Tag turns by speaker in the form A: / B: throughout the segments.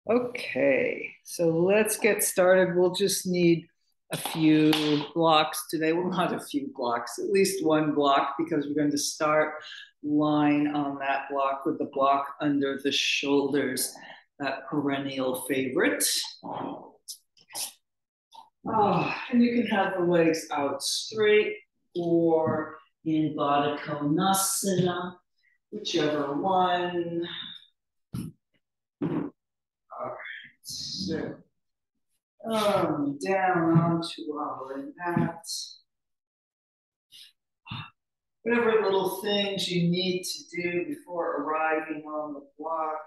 A: Okay, so let's get started. We'll just need a few blocks today. Well, not a few blocks, at least one block, because we're going to start line on that block with the block under the shoulders, that perennial favorite. And you can have the legs out straight or in Baddha Konasana, whichever one. All right, so down onto our mat. Whatever little things you need to do before arriving on the block.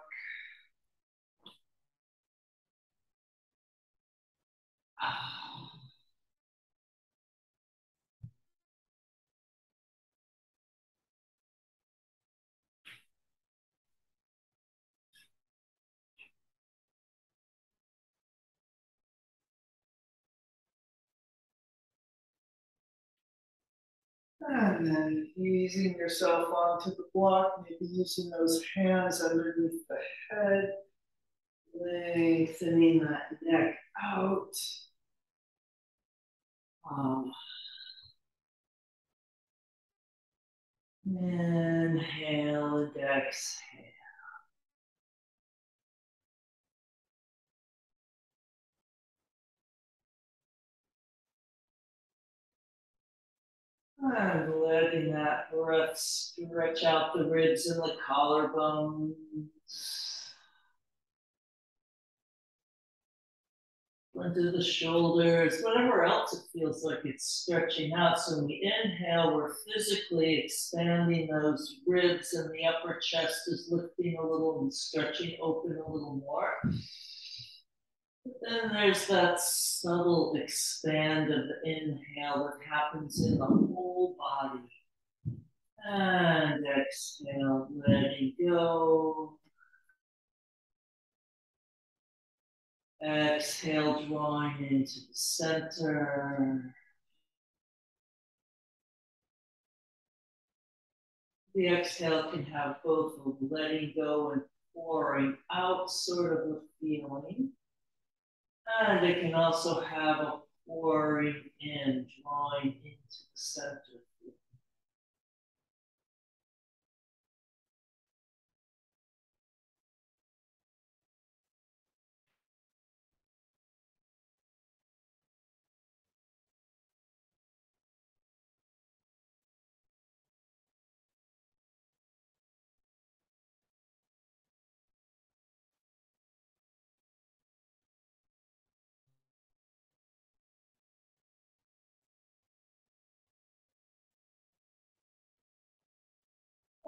A: And then easing yourself onto the block, maybe using those hands underneath the head, lengthening that neck out. Um, Inhale and exhale. And letting that breath stretch out the ribs and the collarbones. Into the shoulders, whatever else it feels like it's stretching out. So when we inhale, we're physically expanding those ribs, and the upper chest is lifting a little and stretching open a little more. But then there's that subtle expand of the inhale that happens in the whole body. And exhale, letting go. Exhale, drawing into the center. The exhale can have both a letting go and pouring out sort of a feeling. And it can also have a pouring in, drawing into the center.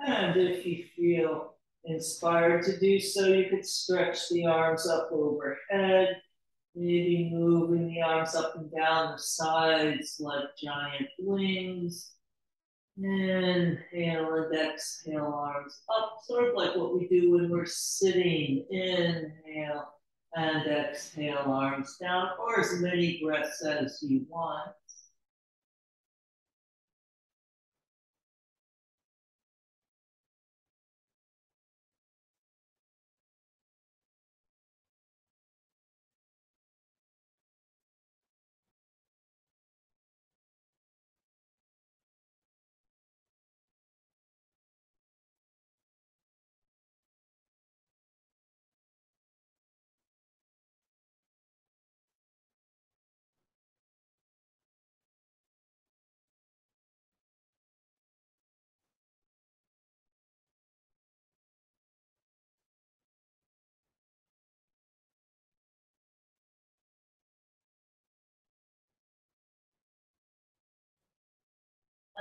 A: And if you feel inspired to do so, you could stretch the arms up overhead, maybe moving the arms up and down the sides like giant wings. Inhale and exhale, arms up, sort of like what we do when we're sitting. Inhale and exhale, arms down, or as many breaths as you want.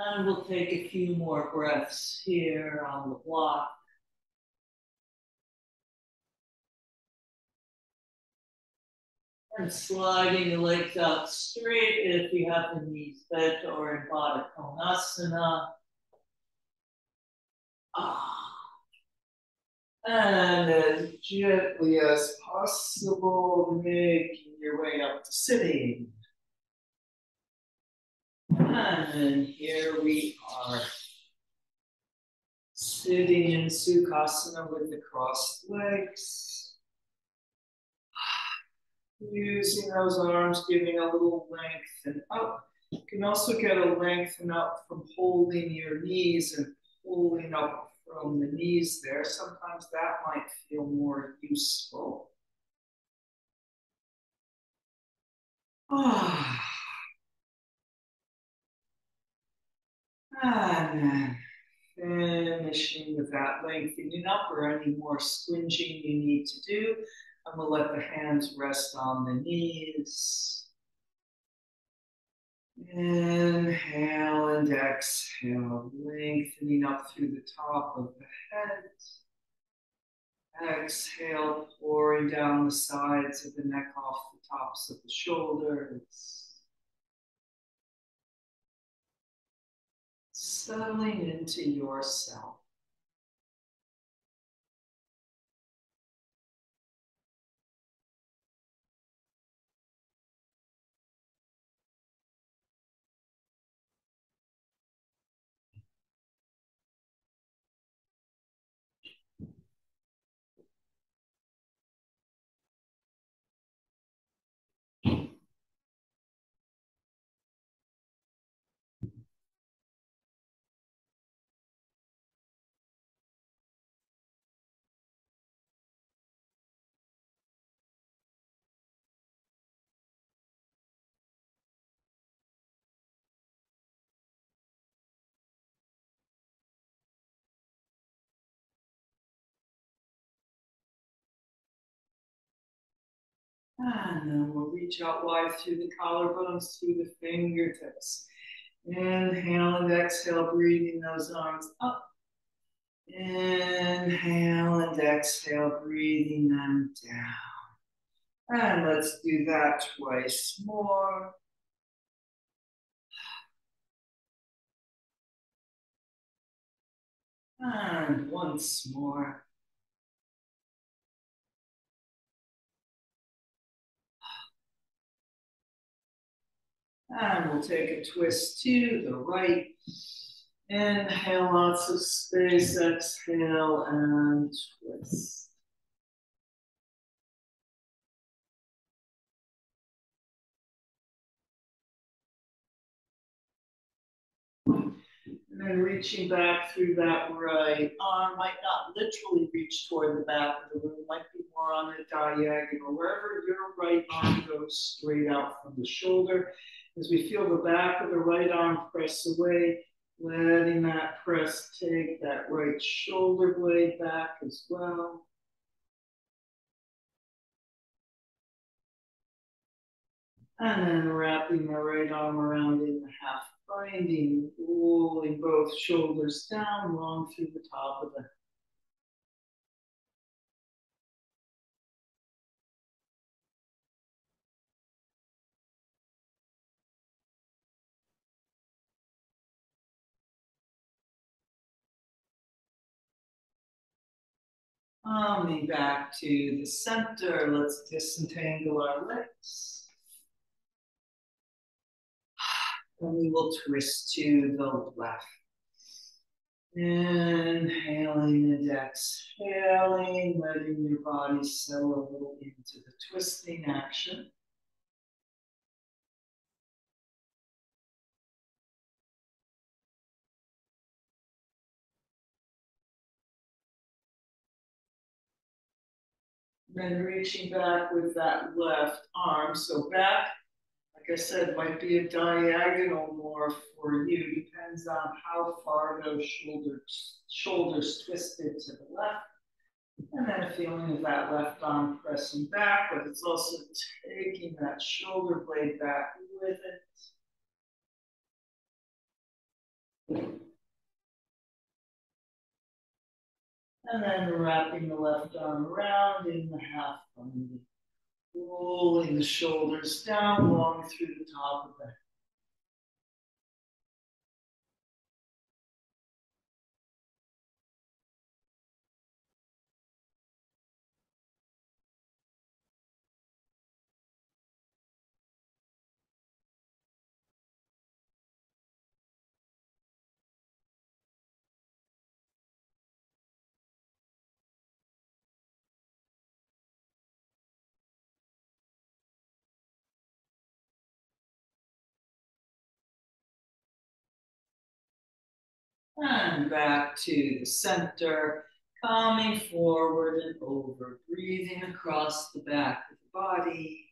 A: And we'll take a few more breaths here on the block. And sliding the legs out straight if you have the knees bent or in Baddha Konasana. And as gently as possible, making your way up to sitting. And here we are, sitting in Sukhasana with the crossed legs.
B: Using those arms, giving a little length and up. You can also get a lengthen up from holding your knees and pulling up from the knees there. Sometimes that might feel more useful. Ah. And then finishing with that lengthening up or any more squinging you need to do. I'm going to let the hands rest on the knees. Inhale and exhale, lengthening up through the top of the head. Exhale, pouring down the sides of the neck off the tops of the shoulders. Settling into yourself. And then we'll reach out wide through the collarbones, through the fingertips. Inhale and exhale, breathing those arms up. Inhale and exhale, breathing them down. And let's do that twice more. And once more. And we'll take a twist to the right. Inhale, lots of space. Exhale and twist. And then reaching back through that right arm, might not literally reach toward the back of the room, might be more on the diagonal, wherever your right arm goes straight out from the shoulder. As we feel the back of the right arm press away, letting that press take that right shoulder blade back as well. And then wrapping the right arm around in the half binding, pulling both shoulders down, long through the top of the head. Coming back to the center, let's disentangle our legs. And we will twist to the left. Inhaling and exhaling, letting your body settle a little into the twisting action. Then reaching back with that left arm. So back, like I said, might be a diagonal more for you. Depends on how far those shoulders twisted to the left. And then a feeling of that left arm pressing back, but it's also taking that shoulder blade back with it. And then wrapping the left arm around in the half bundle. Rolling the shoulders down long through the top of the head. And back to the center, coming forward and over, breathing across the back of the body.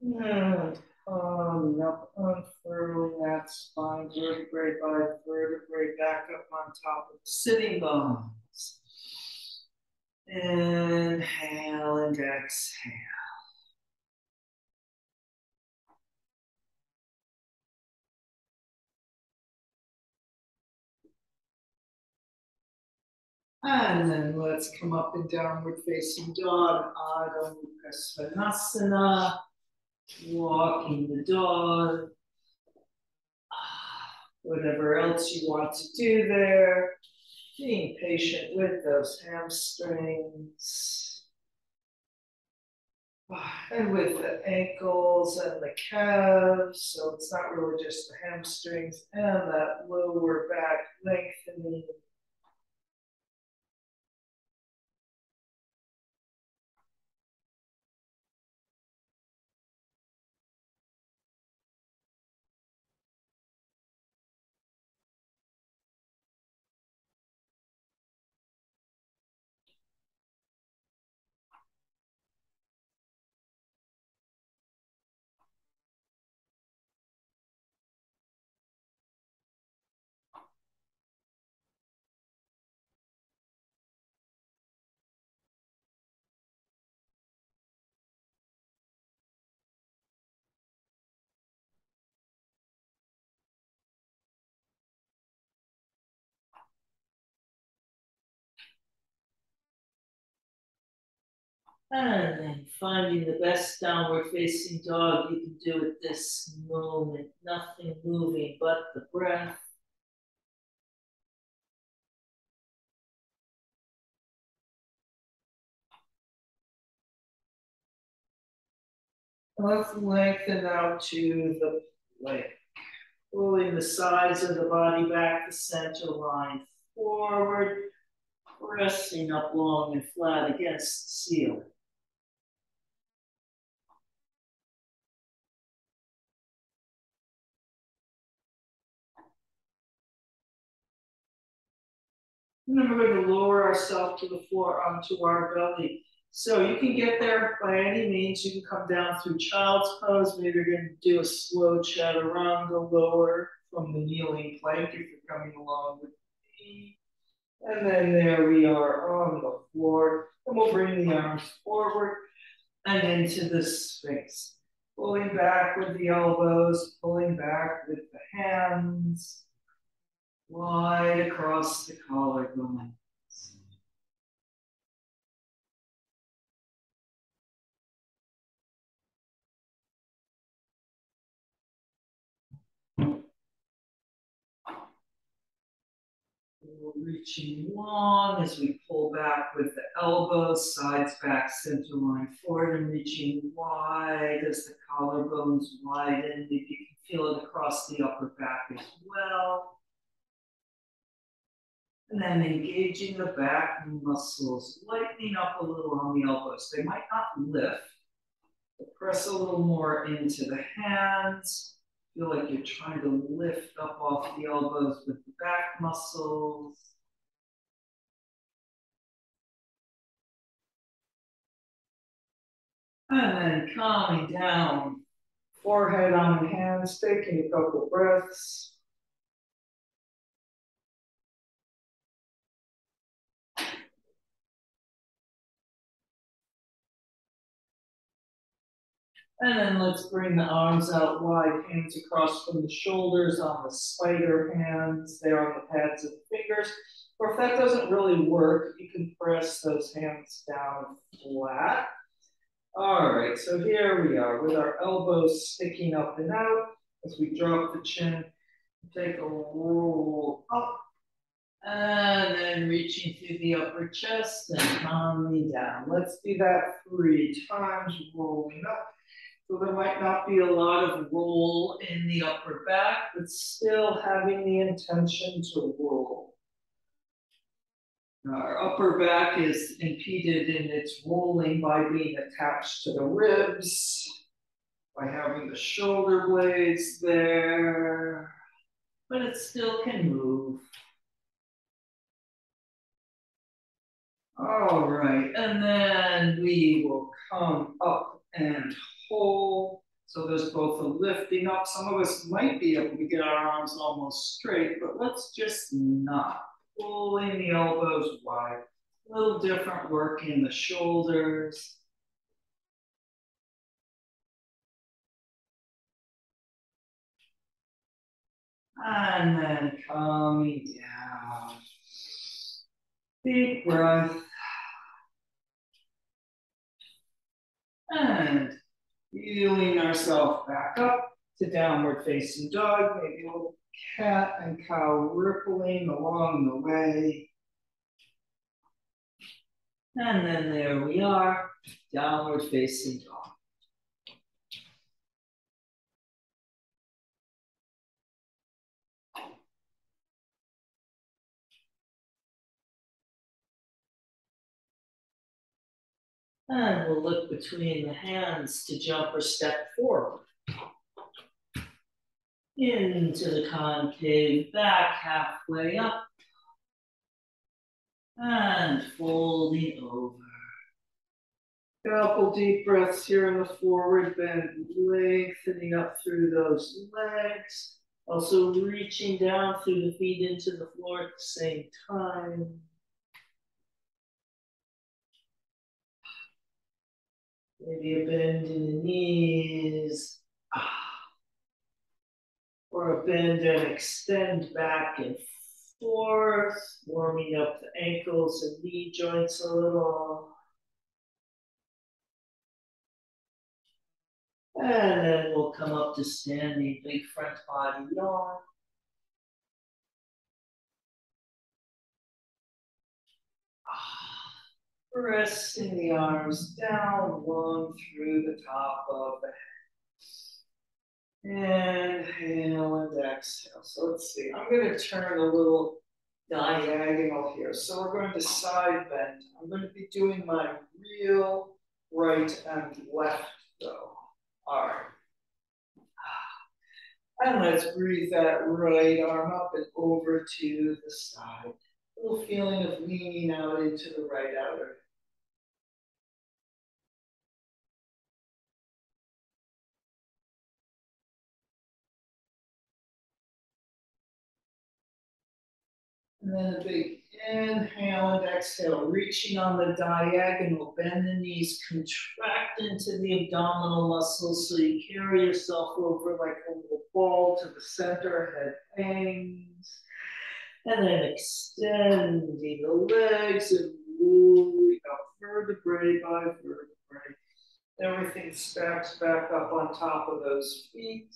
B: And up, unfurling that spine, vertebrae by vertebrae, back up on top of the sitting bones. Inhale and exhale. And then let's come up in downward facing dog, Adho Mukha Svanasana, walking the dog, whatever else you want to do there, being patient with those hamstrings, and with the ankles and the calves, so it's not really just the hamstrings, and that lower back lengthening. And then finding the best downward facing dog you can do at this moment. Nothing moving but the breath. Let's lengthen out to the leg. Pulling the sides of the body back, the center line forward, pressing up long and flat against the ceiling. Remember to lower ourselves to the floor onto our belly. So you can get there by any means. You can come down through child's pose. Maybe you're going to do a slow chaturanga lower from the kneeling plank if you're coming along with me. And then there we are on the floor. And we'll bring the arms forward and into the Sphinx. Pulling back with the elbows, pulling back with the hands, wide across the collarbone. Reaching long as we pull back with the elbows, sides back, center line forward, and reaching wide as the collarbones widen. If you can feel it across the upper back as well. And then engaging the back muscles, lightening up a little on the elbows. They might not lift, but press a little more into the hands. Feel like you're trying to lift up off the elbows with the back muscles. And then calming down, forehead on the hands, taking a couple breaths.
A: And then let's bring the arms out wide, hands across from the shoulders on the spider hands, there on the pads of the fingers. Or if that doesn't really work, you can press those hands down flat. All right, so here we are with our elbows sticking up and out as we drop the chin. Take a roll up and then reaching through the upper chest and calmly down. Let's do that 3 times, rolling up. So there might not be a lot of roll in the upper back, but still having the intention to roll. Our upper back is impeded in its rolling by being attached to the ribs, by having the shoulder blades there, but it still can move. All right, and then we will come up and hold. So there's both a lifting up. Some of us might be able to get our arms almost straight, but let's just not. Pulling the elbows wide. A little different work in the shoulders. And then coming down. Deep breath. And wheeling ourselves back up to downward facing dog. Maybe a little cat and cow rippling along the way. And then there we are, downward facing dog. And we'll look between the hands to jump or step forward. Into the concave, back halfway up. And folding over. Couple deep breaths here in the forward bend, lengthening up through those legs. Also reaching down through the feet into the floor at the same time. Maybe a bend in the knees. Or a bend and extend back and forth, warming up the ankles and knee joints a little. And then we'll come up to standing, big front body yawn. Pressing the arms down, long through the top of the head. Inhale and exhale. So let's see, I'm going to turn a little diagonal here. So we're going to side bend. I'm going to be doing my real right and left though. All right. And let's breathe that right arm up and over to the side. A little feeling of leaning out into the right outer. And then a big inhale and exhale, reaching on the diagonal, bend the knees, contract into the abdominal muscles so you carry yourself over like a little ball to the center, head hangs. And then extending the legs and moving up vertebrae by vertebrae. Everything stacks back up on top of those feet.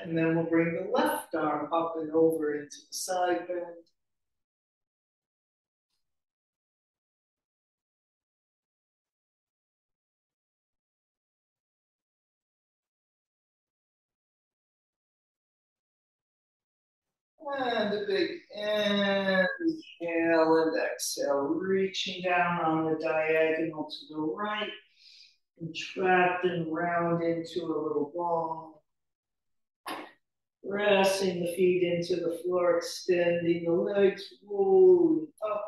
A: And then we'll bring the left arm up and over into the side bend. And a big inhale and exhale, reaching down on the diagonal to the right, contract and round into a little ball. Pressing the feet into the floor, extending the legs, rolling up.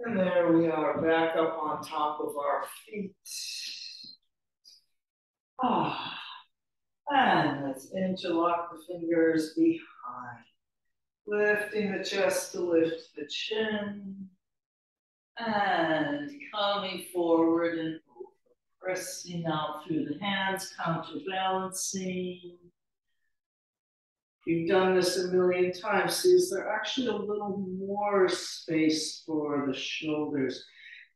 A: And there we are, back up on top of our feet. And let's interlock the fingers behind. Lifting the chest to lift the chin. And coming forward and over, pressing out through the hands, counterbalancing. You've done this a million times. See, is there actually a little more space for the shoulders?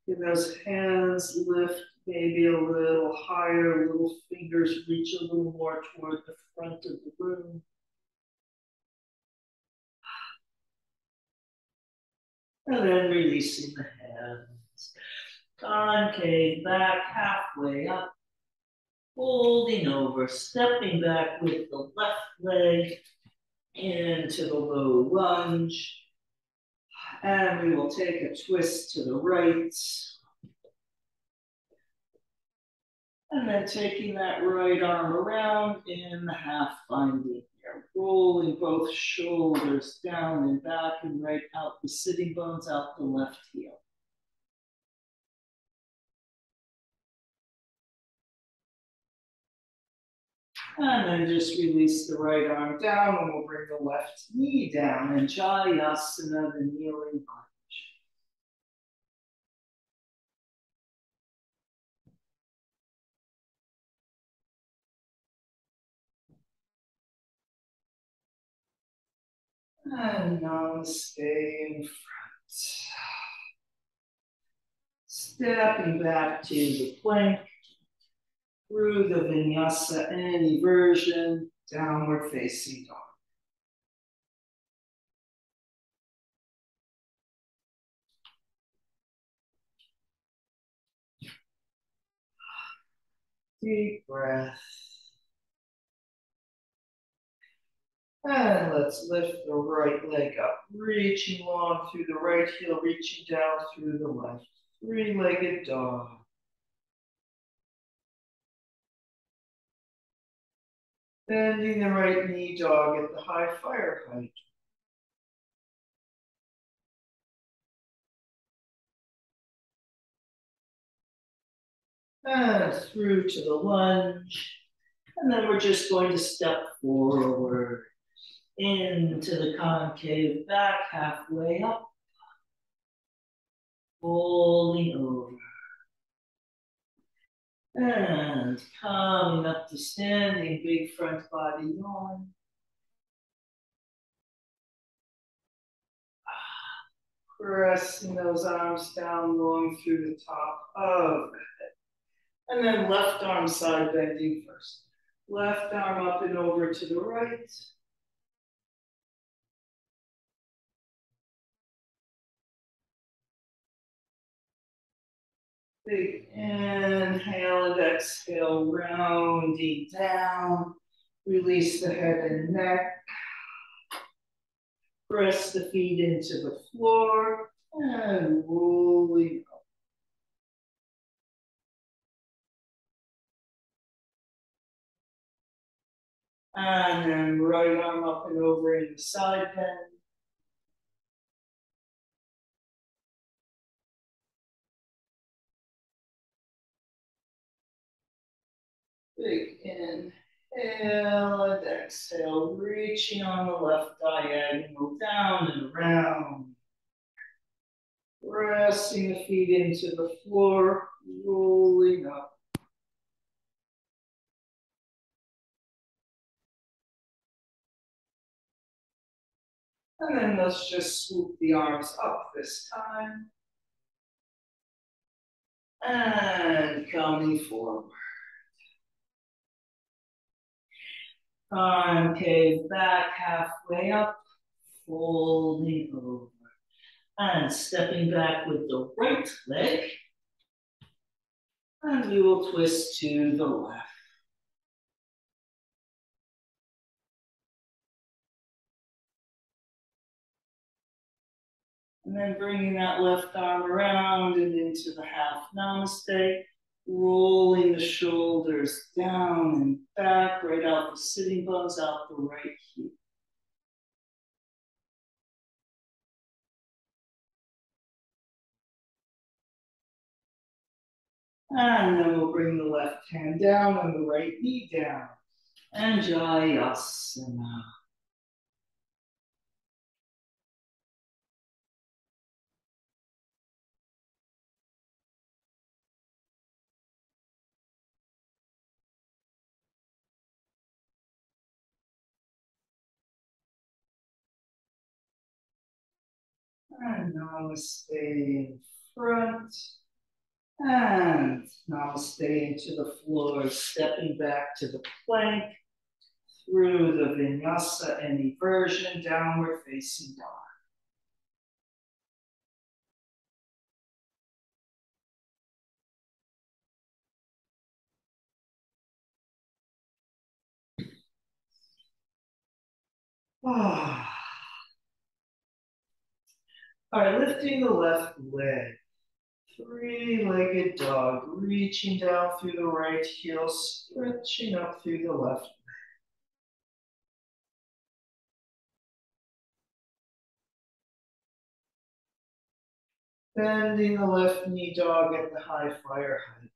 A: Get those hands lift maybe a little higher, little fingers reach a little more toward the front of the room. And then releasing the hands. Concave back, halfway up. Folding over, stepping back with the left leg into the low lunge. And we will take a twist to the right. And then taking that right arm around in the half binding here. Rolling both shoulders down and back and right out the sitting bones, out the left heel. And then just release the right arm down and we'll bring the left knee down. And Jayasana, the kneeling lunge. And Namaste in front. Stepping back to the plank. Through the vinyasa, any version, downward facing dog. Deep breath. And let's lift the right leg up, reaching long through the right heel, reaching down through the left. Three-legged dog. Bending the right knee dog at the high fire height. And through to the lunge. And then we're just going to step forward into the concave back, halfway up. Folding over. And coming up to standing, big front body yawn. Pressing those arms down long through the top of the head. And then left arm side bending first. Left arm up and over to the right. Big inhale and exhale, rounding down. Release the head and neck. Press the feet into the floor and rolling up. And then right arm up and over in the side bend. Big inhale and exhale, reaching on the left diagonal, down and around. Pressing the feet into the floor, rolling up. And then let's just swoop the arms up this time. And coming forward. Concave back, halfway up, folding over. And stepping back with the right leg. And we will twist to the left. And then bringing that left arm around and into the half namaste. Rolling the shoulders down and back, right out the sitting bones, out the right heel. And then we'll bring the left hand down and the right knee down. And Jayasana.
B: And namaste in front. And namaste into the floor, stepping back to the plank through the vinyasa and eversion, downward facing dog. All right, lifting the left leg. Three-legged dog, reaching down through the right heel, stretching up through the left. Bending the left knee dog at the high fire height.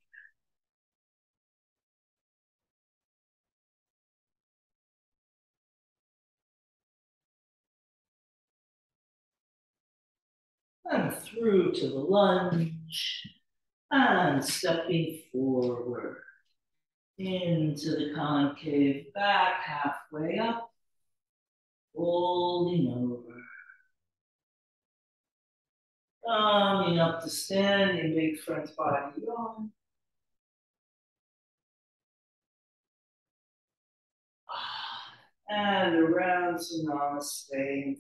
B: And through to the lunge. And stepping forward. Into the concave, back halfway up. Folding over. Coming up to standing, big front body yawn. And around to namaste.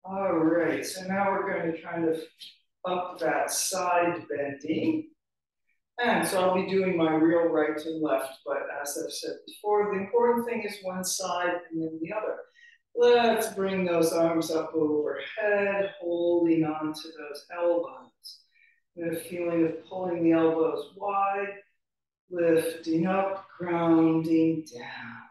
B: All right, so now we're going to kind of up that side bending. And so I'll be doing my real right and left, but as I've said before, the important thing is one side and then the other. Let's bring those arms up overhead, holding on to those elbows. And a feeling of pulling the elbows wide, lifting up, grounding down.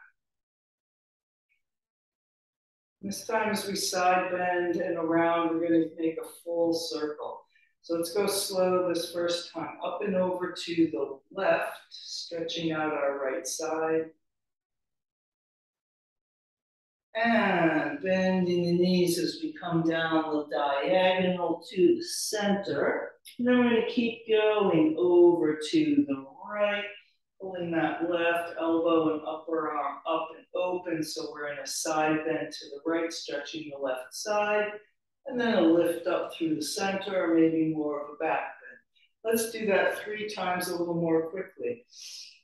B: This time as we side bend and around, we're going to make a full circle. So let's go slow this first time. Up and over to the left, stretching out our right side. And bending the knees as we come down the diagonal to the center. And then we're going to keep going over to the right, pulling that left elbow and upper arm up and open. So we're in a side bend to the right, stretching the left side. And then a lift up through the center, or maybe more of a back bend. Let's do that 3 times a little more quickly.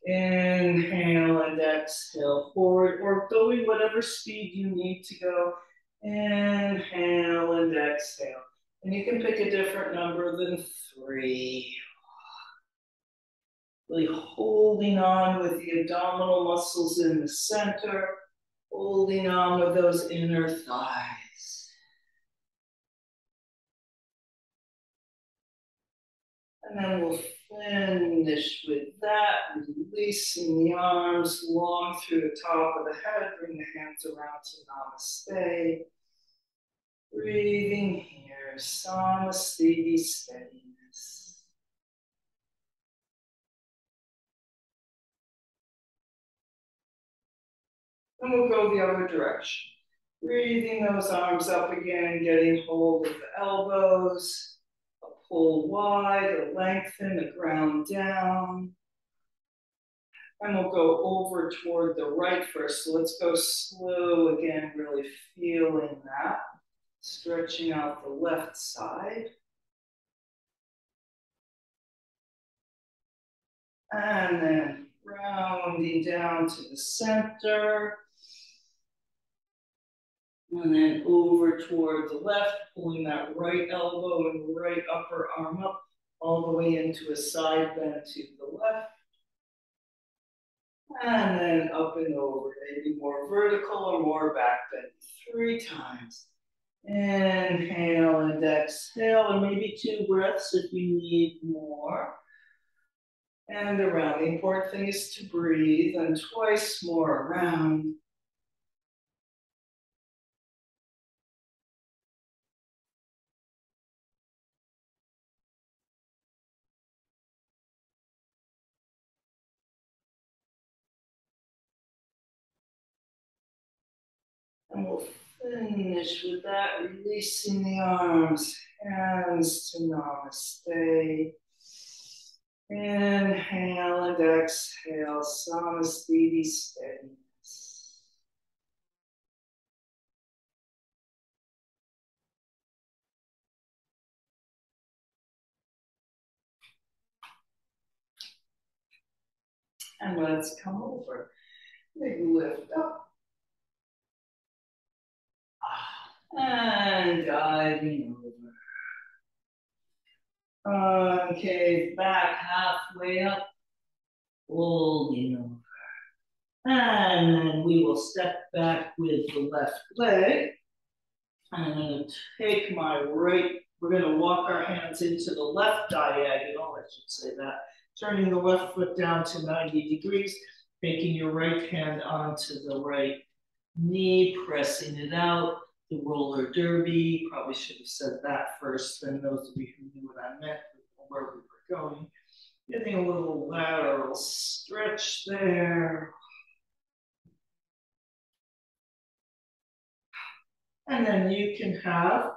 B: Inhale and exhale forward, or going whatever speed you need to go. Inhale and exhale. And you can pick a different number than 3. Really holding on with the abdominal muscles in the center, holding on with those inner thighs. And then we'll finish with that, releasing the arms long through the top of the head, bring the hands around to namaste. Breathing here, samastiti, steadiness. And we'll go the other direction. Breathing those arms up again, getting hold of the elbows. A pull wide, a lengthen, a ground down. And we'll go over toward the right first. So let's go slow again, really feeling that. Stretching out the left side. And then rounding down to the center. And then over toward the left, pulling that right elbow and right upper arm up, all the way into a side bend to the left. And then up and over, maybe more vertical or more back bend. 3 times. Inhale and exhale, and maybe 2 breaths if you need more. And around. The important thing is to breathe, and twice more around. And we'll finish with that, releasing the arms, hands to namaste. Inhale and exhale, Namaste, steadiness. And let's come over. Big lift up. And diving over. Concave back, halfway up, folding over. And then we will step back with the left leg. I'm going to take my right, we're going to walk our hands into the left diagonal, I should say that. Turning the left foot down to 90 degrees, taking your right hand onto the right knee, pressing it out. The roller derby, probably should have said that first, then those of you who knew what I meant, where we were going. Getting a little lateral stretch there. And then you can have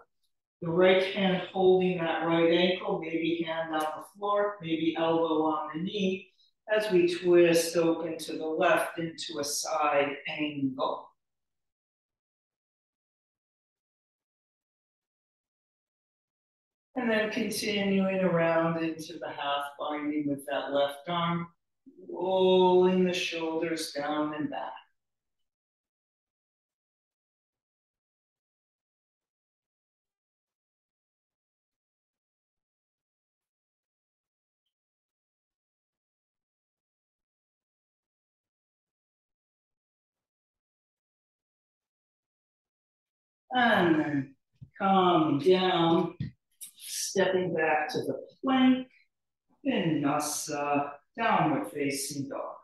B: the right hand holding that right ankle, maybe hand on the floor, maybe elbow on the knee, as we twist open to the left into a side angle. And then continuing around into the half binding with that left arm, rolling the shoulders down and back. And then coming down, stepping back to the plank, Vinyasa, downward facing dog.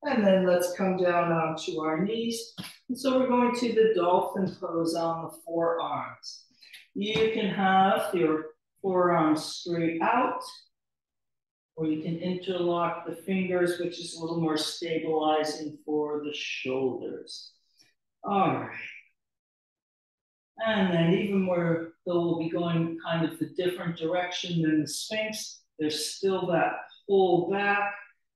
B: And then let's come down onto our knees. And so we're going to the dolphin pose on the forearms. You can have your forearms straight out, or you can interlock the fingers, which is a little more stabilizing for the shoulders. All right. And then even where though we'll be going kind of the different direction than the Sphinx, there's still that pull back.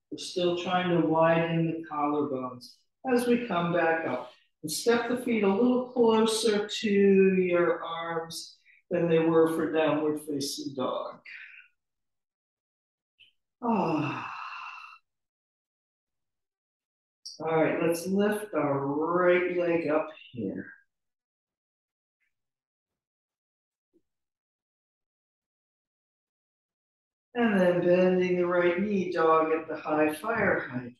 B: We're still trying to widen the collarbones as we come back up. And step the feet a little closer to your arms than they were for downward facing dog. Ah. All right, let's lift our right leg up here. And then bending the right knee, dog at the high fire hydrant.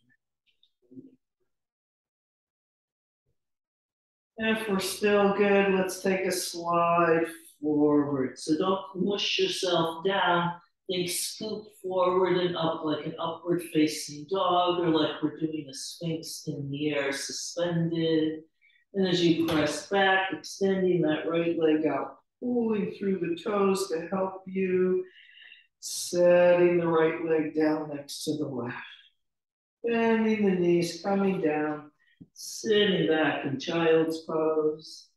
B: And if we're still good, let's take a slide forward. So don't push yourself down. Think scoop forward and up like an upward facing dog, or like we're doing a Sphinx in the air, suspended. And as you press back, extending that right leg out, pulling through the toes to help you. Setting the right leg down next to the left. Bending the knees, coming down, sitting back in child's pose.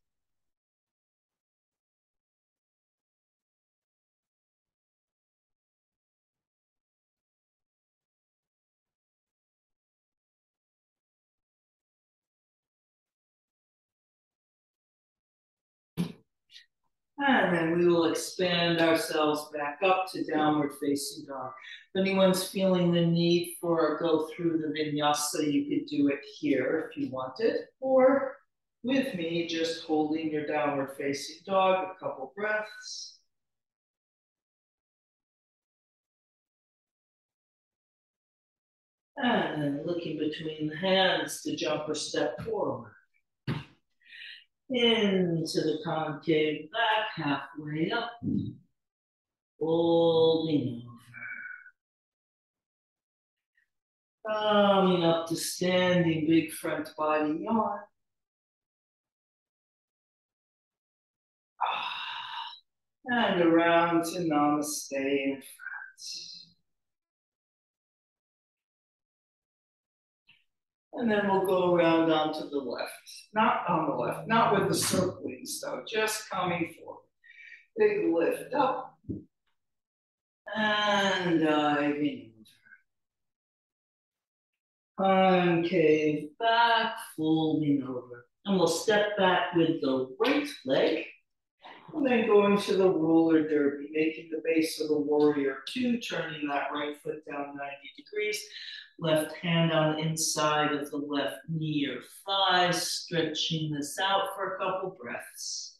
B: And then we will expand ourselves back up to downward facing dog. If anyone's feeling the need for a go through the vinyasa, you could do it here if you wanted, or with me, just holding your downward facing dog, a couple breaths. And then looking between the hands to jump or step forward. Into the concave back, halfway up. Folding over. Coming up to standing big front body yawn. And around to Namaste in front. And then we'll go around onto the left. Not on the left, not with the circling stuff, just coming forward. Big lift up. And diving over. Concave back, folding over. And we'll step back with the right leg. And then going to the roller derby, making the base of the warrior two, turning that right foot down 90 degrees. Left hand on the inside of the left knee or thigh, stretching this out for a couple breaths.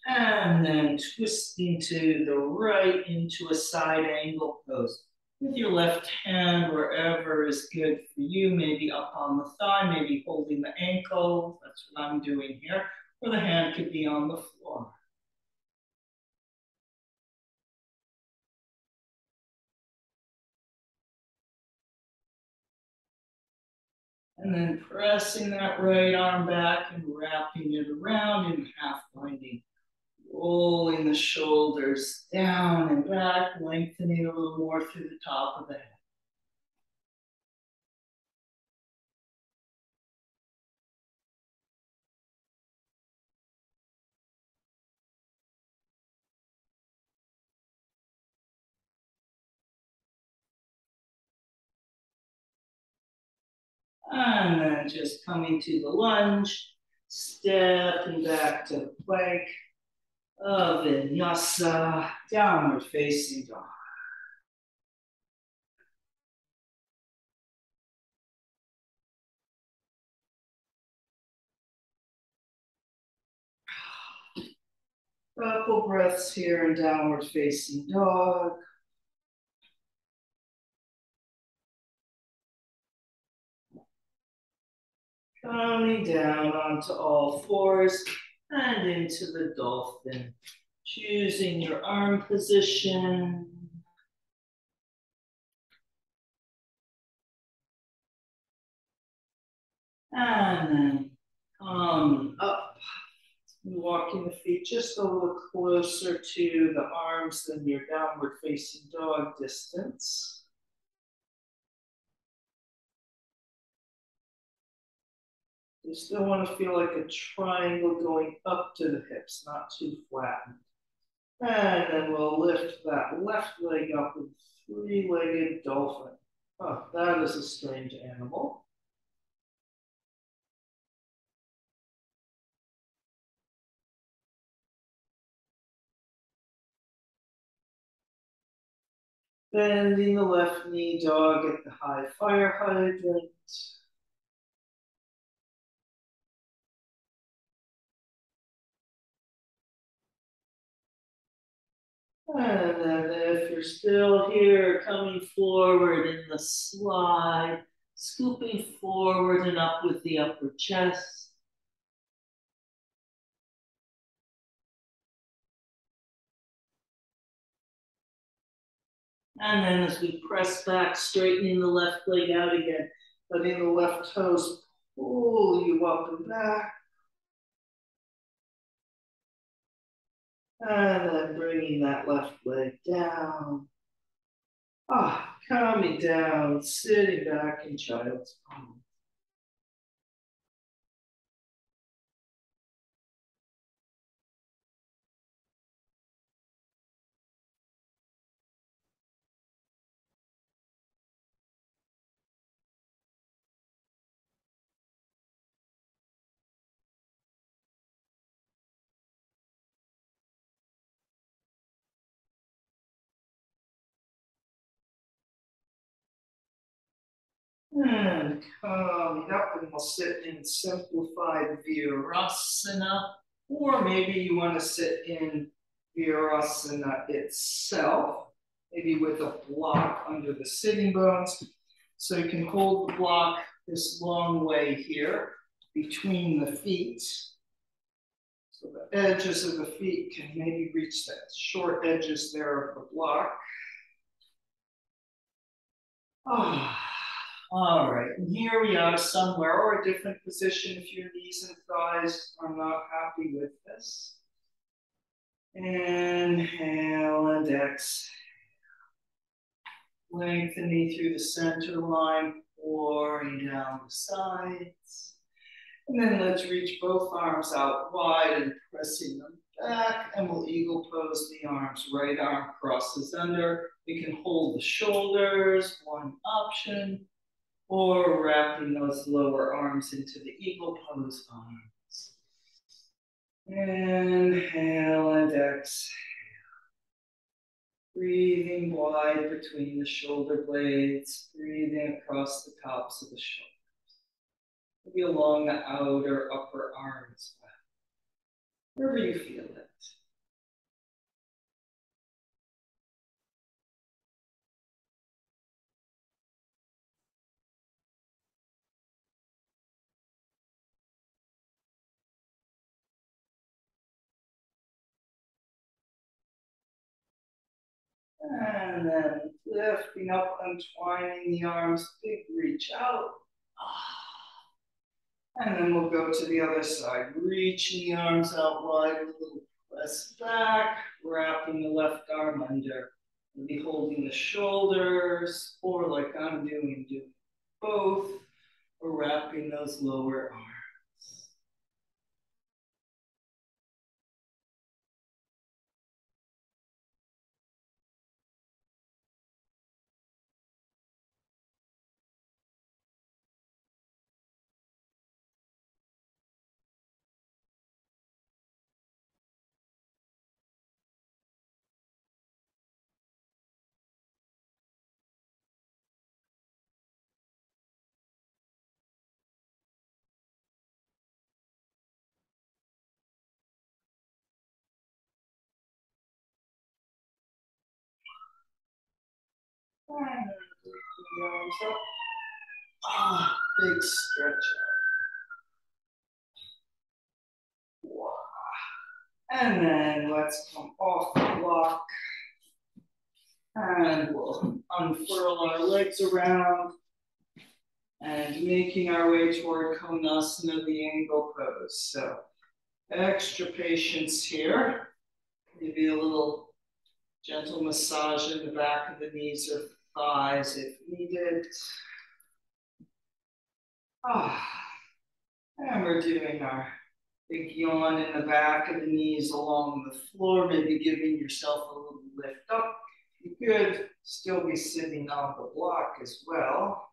B: And then twisting to the right into a side angle pose. With your left hand wherever is good for you, maybe up on the thigh, maybe holding the ankle. That's what I'm doing here. Or the hand could be on the floor. And then pressing that right arm back and wrapping it around in half binding. Rolling the shoulders down and back, lengthening a little more through the top of the head. And then just coming to the lunge, stepping back to plank of vinyasa, downward facing dog. Couple breaths here in downward facing dog. Coming down onto all fours and into the dolphin. Choosing your arm position. And then coming up. Walking the feet just a little closer to the arms than your downward facing dog distance. You still want to feel like a triangle going up to the hips, not too flattened. And then we'll lift that left leg up with three-legged dolphin. Oh, that is a strange animal. Bending the left knee, dog at the high fire hydrant. And then if you're still here, coming forward in the slide, scooping forward and up with the upper chest. And then as we press back, straightening the left leg out again, letting the left toes pull you up and back. And then bringing that left leg down. Coming down, sitting back in child's pose. And coming up, and we'll sit in simplified Virasana, or maybe you want to sit in Virasana itself, maybe with a block under the sitting bones. So you can hold the block this long way here between the feet. So the edges of the feet can maybe reach that short edges there of the block. All right, and here we are somewhere or a different position if your knees and thighs are not happy with this. Inhale and exhale. Lengthening through the center line, pouring down the sides. And then let's reach both arms out wide and pressing them back. And we'll eagle pose the arms. Right arm crosses under. We can hold the shoulders, one option, or wrapping those lower arms into the eagle pose arms. Inhale and exhale. Breathing wide between the shoulder blades, breathing across the tops of the shoulders. Maybe along the outer upper arm as well, wherever you feel it. And then lifting up, untwining the arms, big reach out. And then we'll go to the other side, reaching the arms out wide, a little press back, wrapping the left arm under. We'll be holding the shoulders, or like I'm doing both, or wrapping those lower arms. And the arms up. Big stretch out. Wow. And then let's come off the block. And we'll unfurl our legs around. And making our way toward Konasana, the angle pose. So extra patience here. Maybe a little gentle massage in the back of the knees or thighs if needed. And we're doing our big yawn in the back of the knees along the floor, maybe giving yourself a little lift up. You could still be sitting on the block as well.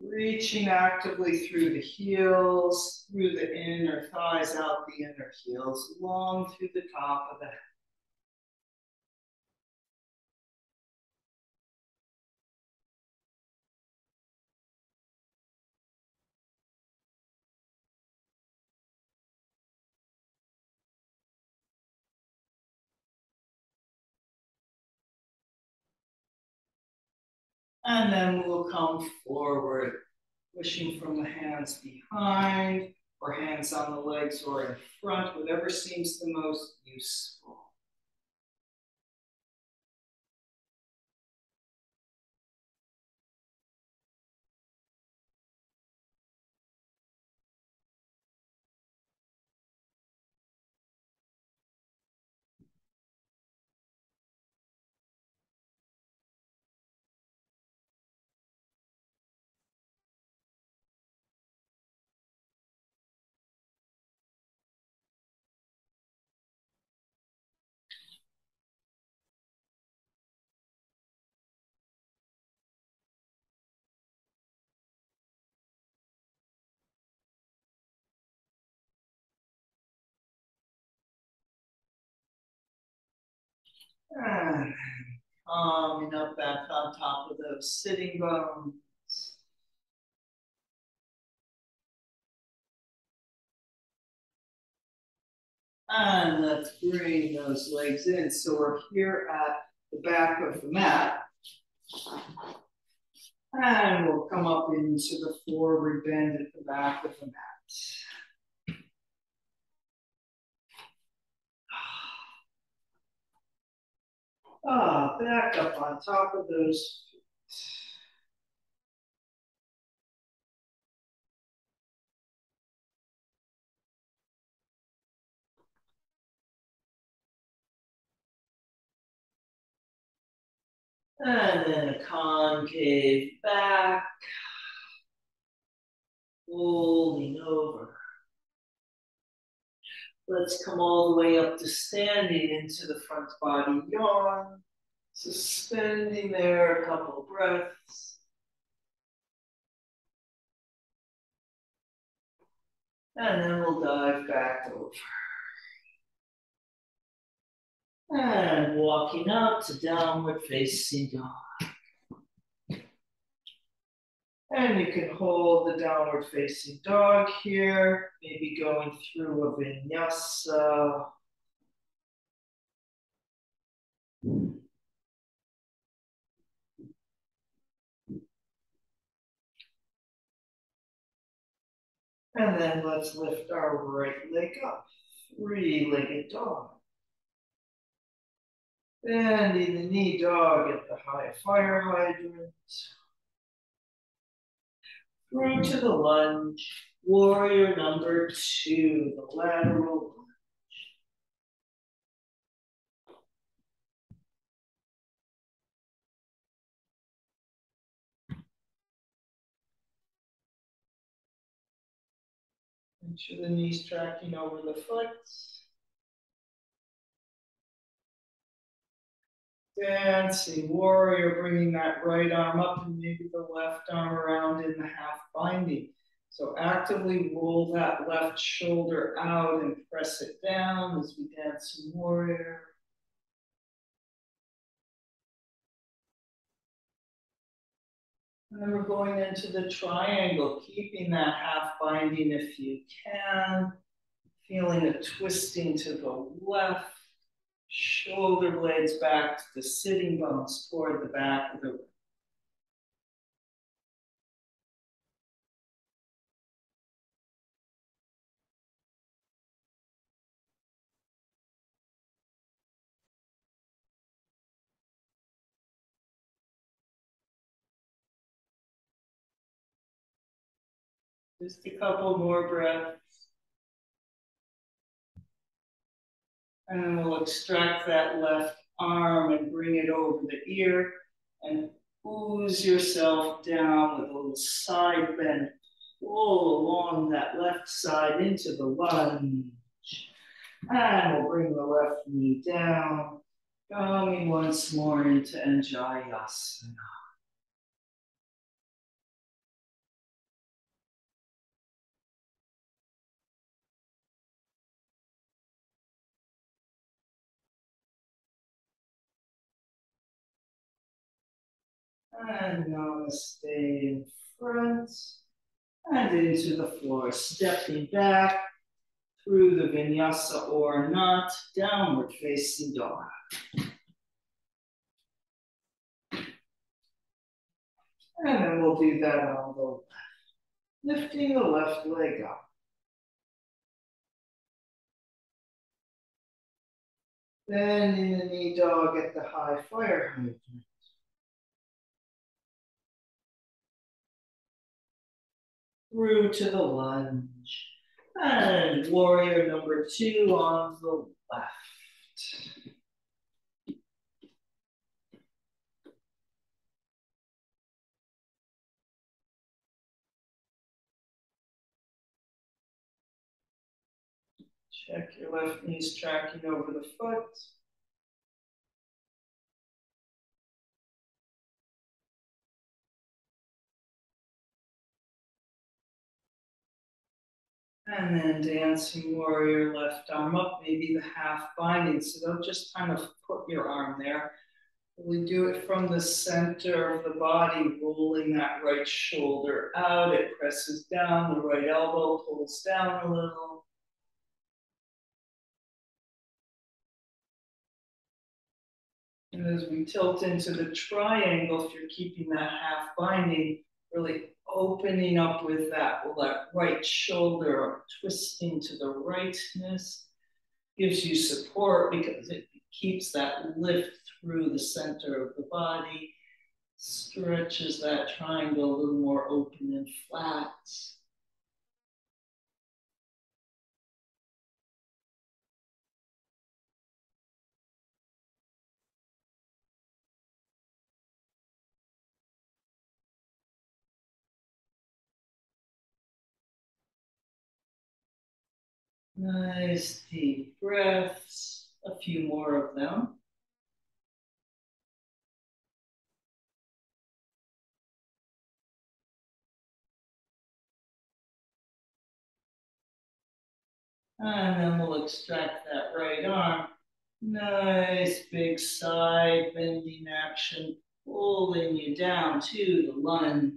B: Reaching actively through the heels, through the inner thighs, out the inner heels, long through the top of the head. And then we'll come forward, pushing from the hands behind, or hands on the legs or in front, whatever seems the most useful. And coming up back on top of those sitting bones. And let's bring those legs in. So we're here at the back of the mat. And we'll come up into the forward bend at the back of the mat. Back up on top of those feet.
A: And then a concave back, folding over. Let's come all the way up to standing into the front body yawn. Suspending there a couple breaths. And then we'll dive back over. And walking up to downward facing dog. And you can hold the downward facing dog here, maybe going through a vinyasa. And then let's lift our right leg up, three-legged dog. Bending the knee dog at the high fire hydrant. Through to the lunge, warrior number 2, the lateral lunge. Make sure the knees tracking over the foot. Dancing warrior, bringing that right arm up and maybe the left arm around in the half binding. So actively roll that left shoulder out and press it down as we dance some warrior. And then we're going into the triangle, keeping that half binding if you can. Feeling a twisting to the left. Shoulder blades back to the sitting bones toward the back of the room. Just a couple more breaths. And then we'll extract that left arm and bring it over the ear and ooze yourself down with a little side bend. Pull along that left side into the lunge. And we'll bring the left knee down, coming once more into Anjayasana. And Namaste in front and into the floor, stepping back through the vinyasa or not, downward facing dog. And then we'll do that on the left, lifting the left leg up. Bending the knee dog at the high fire hydrant. Through to the lunge. And warrior number 2 on the left. Check your left knees tracking over the foot. And then dancing warrior, left arm up, maybe the half binding. So don't just kind of put your arm there. We do it from the center of the body, rolling that right shoulder out. It presses down, the right elbow pulls down a little. And as we tilt into the triangle, if you're keeping that half binding, really opening up with that right shoulder, twisting to the rightness, gives you support because it keeps that lift through the center of the body, stretches that triangle a little more open and flat.
B: Nice deep breaths, a few more of them. And then we'll extract that right arm. Nice big side bending action, pulling you down to the lunge.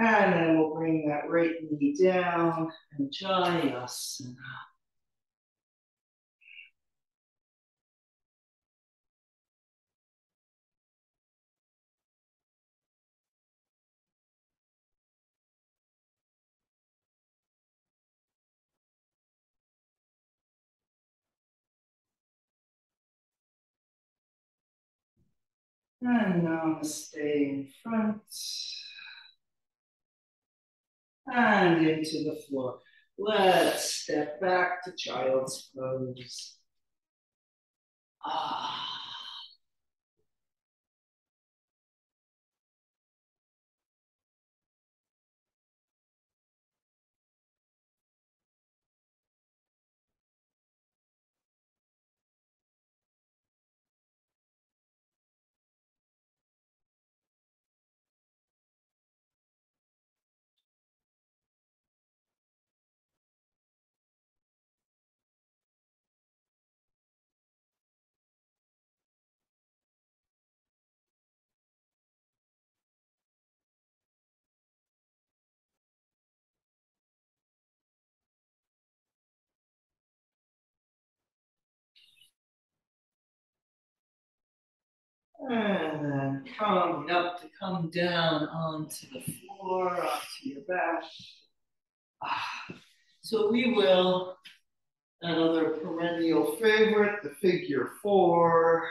B: And then we'll bring that right knee down and Jayasana. And Namaste in front. And into the floor. Let's step back to child's pose. Ah. And then coming up to come down onto the floor, onto your back. Ah. So we will, another perennial favorite, the figure four,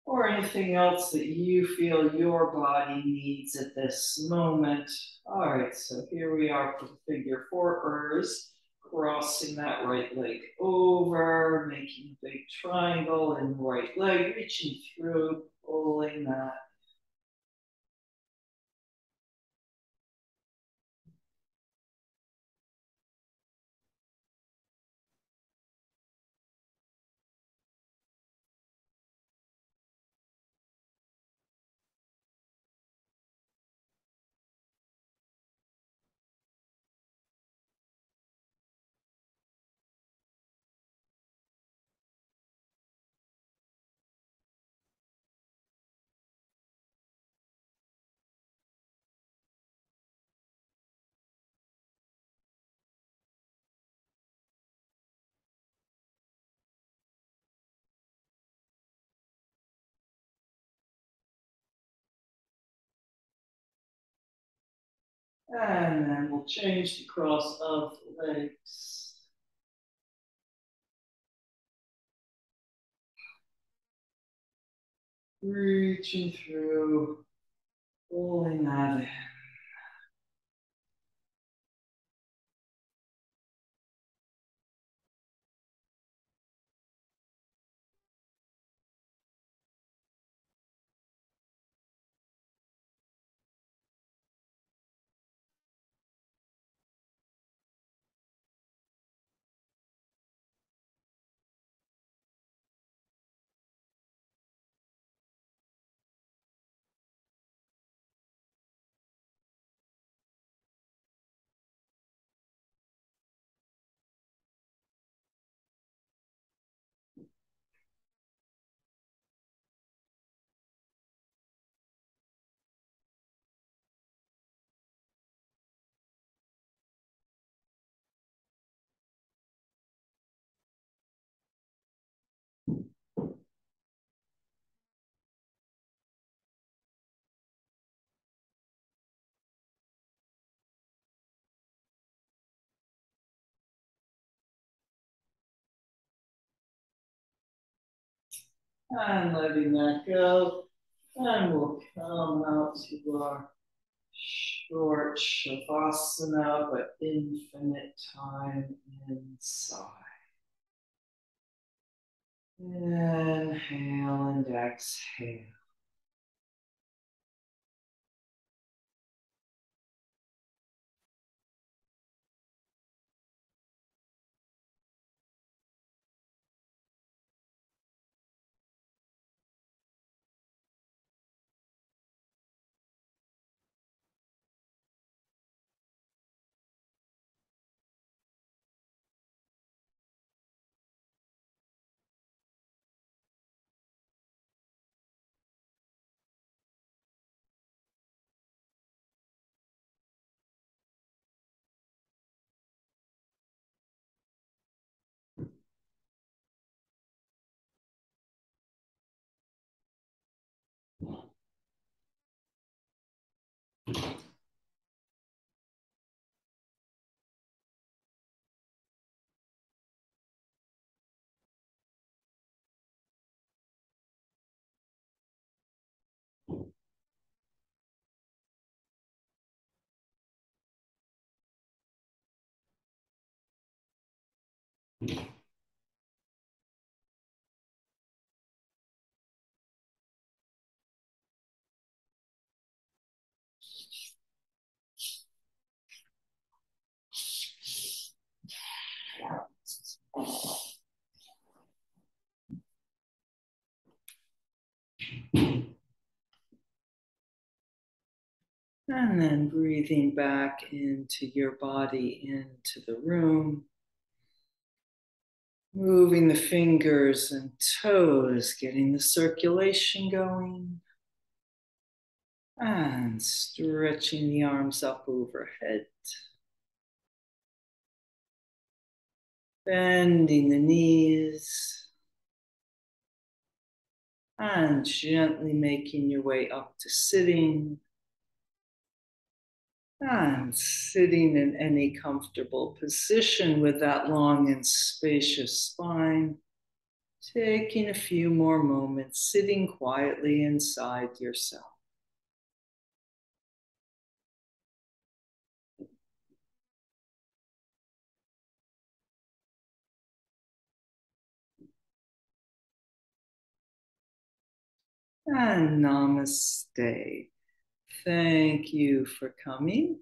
B: or anything else that you feel your body needs at this moment. All right, so here we are for the figure fourers, crossing that right leg over, making a big triangle in the right leg, reaching through, pulling that. And then we'll change the cross of the legs. Reaching through, pulling that in. And letting that go. And we'll come out to our short shavasana, but infinite time inside. Inhale and exhale.
A: And then breathing back into your body, into the room. Moving the fingers and toes, getting the circulation going. And stretching the arms up overhead. Bending the knees. And gently making your way up to sitting. And sitting in any comfortable position with that long and spacious spine. Taking a few more moments, sitting quietly inside yourself. And namaste. Thank you for coming.